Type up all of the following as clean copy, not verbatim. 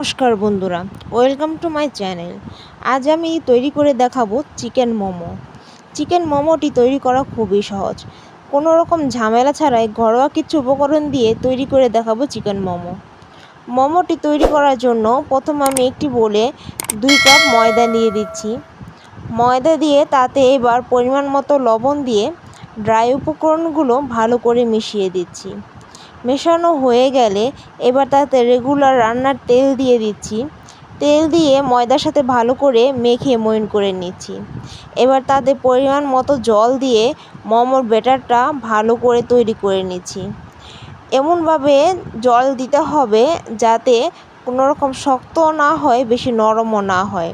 নমস্কার বন্ধুরা, welcome to my channel. আজ আমি তৈরি করে দেখাবো চিকেন মোমো। চিকেন মোমোটি তৈরি করা খুবই সহজ, কোনো রকম ঝামেলা ছাড়াই ঘরোয়া কিছু উপকরণ দিয়ে তৈরি করে দেখাবো চিকেন মোমো। মোমোটি তৈরি করার জন্য প্রথম আমি একটি বোলে 2 কাপ ময়দা দিয়ে দিচ্ছি। ময়দা দিয়ে তাতে এবার পরিমাণ মতো লবণ দিয়ে ড্রাই উপকরণগুলো ভালো করে মিশিয়ে দিচ্ছি। মেশানো হয়ে গেলে এবার তাতে রেগুলার রান্নার তেল দিয়ে দিচ্ছি। তেল দিয়ে ময়দার সাথে ভালো করে মেখে ময়ন করে নিচ্ছি। এবার তাতে পরিমাণ মতো জল দিয়ে মোমোর ব্যাটারটা ভালো করে তৈরি করে নিচ্ছি। এমনভাবে জল দিতে হবে যাতে কোনো রকম শক্তও না হয়, বেশি নরমও না হয়।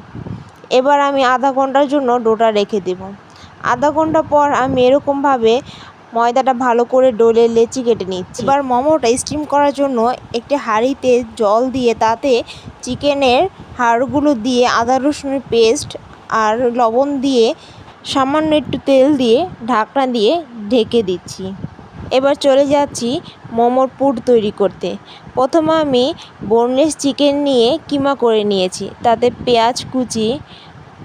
এবার আমি আধা ঘন্টার জন্য ডোটা রেখে দেব। আধা ঘন্টা পর আমি এরকমভাবে ময়দাটা ভালো করে ডলে লেচি কেটে নিচ্ছি। এবার মোমোটা স্টিম করার জন্য একটি হাঁড়িতে জল দিয়ে তাতে চিকেনের হাড়গুলো দিয়ে আদা রসুনের পেস্ট আর লবণ দিয়ে সামান্য একটু তেল দিয়ে ঢাকনা দিয়ে ঢেকে দিচ্ছি। এবার চলে যাচ্ছি মোমোর পুর তৈরি করতে। প্রথমে আমি বোনলেস চিকেন নিয়ে কিমা করে নিয়েছি। তাতে পেঁয়াজ কুচি,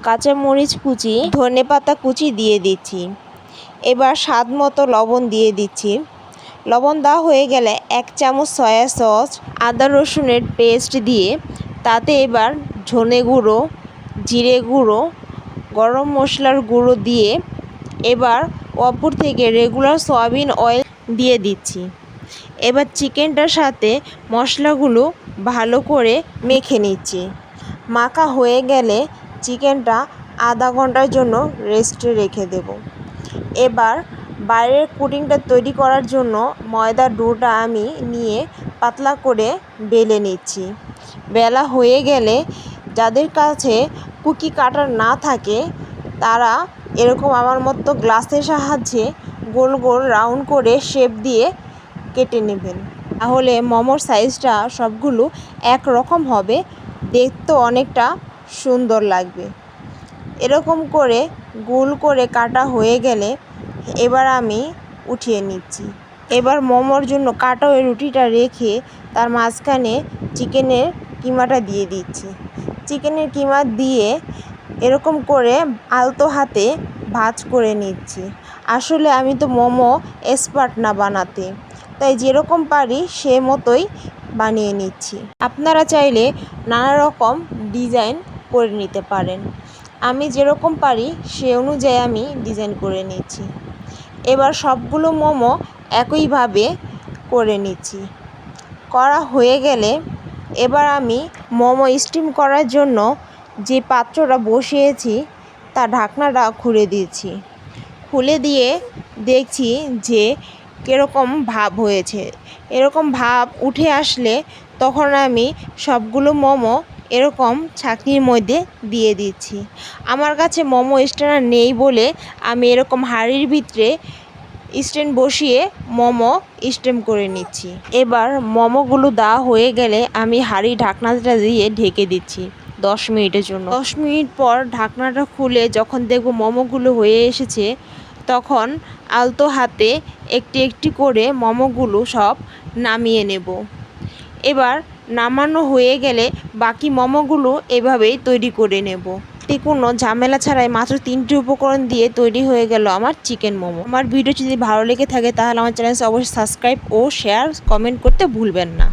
কাঁচামরিচ কুচি, ধনেপাতা কুচি দিয়ে দিচ্ছি। এবার স্বাদ মতো লবণ দিয়ে দিচ্ছি। লবণ দেওয়া হয়ে গেলে 1 চামচ সয়া সস, আদা রসুনের পেস্ট দিয়ে তাতে এবার ধনে গুঁড়ো, জিরে গুঁড়ো, গরম মশলার গুঁড়ো দিয়ে এবার ওপর থেকে রেগুলার সয়াবিন অয়েল দিয়ে দিচ্ছি। এবার চিকেনটার সাথে মশলাগুলো ভালো করে মেখে নিচ্ছি। মাখা হয়ে গেলে চিকেনটা আধা ঘন্টার জন্য রেস্টে রেখে দেব। এবার বাইরের কোটিংটা তৈরি করার জন্য ময়দার ডোটা আমি নিয়ে পাতলা করে বেলে নিচ্ছি। বেলা হয়ে গেলে যাদের কাছে কুকি কাটার না থাকে তারা এরকম আমার মতো গ্লাসের সাহায্যে গোল গোল রাউন্ড করে শেপ দিয়ে কেটে নেবেন। তাহলে মোমোর সাইজটা সবগুলো একরকম হবে, দেখতে অনেকটা সুন্দর লাগবে। এরকম করে গোল করে কাটা হয়ে গেলে এবার আমি উঠিয়ে নিচ্ছি। এবার মোমোর জন্য কাটা ওই রুটিটা রেখে তার মাঝখানে চিকেনের কিমাটা দিয়ে দিচ্ছি। চিকেনের কিমা দিয়ে এরকম করে আলতো হাতে ভাঁজ করে নিচ্ছি। আসলে আমি তো মোমো এক্সপার্ট না বানাতে, তাই যেরকম পারি সে মতোই বানিয়ে নিচ্ছি। আপনারা চাইলে নানা রকম ডিজাইন করে নিতে পারেন। আমি যেরকম পারি সে অনুযায়ী আমি ডিজাইন করে নিচ্ছি। এবার সবগুলো মোমো একইভাবে করে নিচ্ছি। করা হয়ে গেলে এবার আমি মোমো স্টিম করার জন্য যে পাত্রটা বসিয়েছি তার ঢাকনাটা খুলে দিয়েছি। খুলে দিয়ে দেখছি যে কীরকম ভাব হয়েছে। এরকম ভাব উঠে আসলে তখন আমি সবগুলো মোমো এরকম ছাঁকনির মধ্যে দিয়ে দিচ্ছি। আমার কাছে মোমো স্ট্যান্ড নেই বলে আমি এরকম হাঁড়ির ভিতরে স্ট্যান্ড বসিয়ে মোমো স্টিম করে নিচ্ছি। এবার মোমোগুলো দেওয়া হয়ে গেলে আমি হাঁড়ি ঢাকনাটা দিয়ে ঢেকে দিচ্ছি 10 মিনিটের জন্য। 10 মিনিট পর ঢাকনাটা খুলে যখন দেখব মোমোগুলো হয়ে এসেছে তখন আলতো হাতে একটি একটি করে মোমোগুলো সব নামিয়ে নেব। এবার নামানো হয়ে গেলে বাকি মোমোগুলো এভাবেই তৈরি করে নেব। কোনো ঝামেলা ছাড়াই মাত্র 3টি উপকরণ দিয়ে তৈরি হয়ে গেল আমার চিকেন মোমো। আমার ভিডিও যদি ভালো লেগে থাকে তাহলে আমার চ্যানেলটি অবশ্যই সাবস্ক্রাইব ও শেয়ার কমেন্ট করতে ভুলবেন না।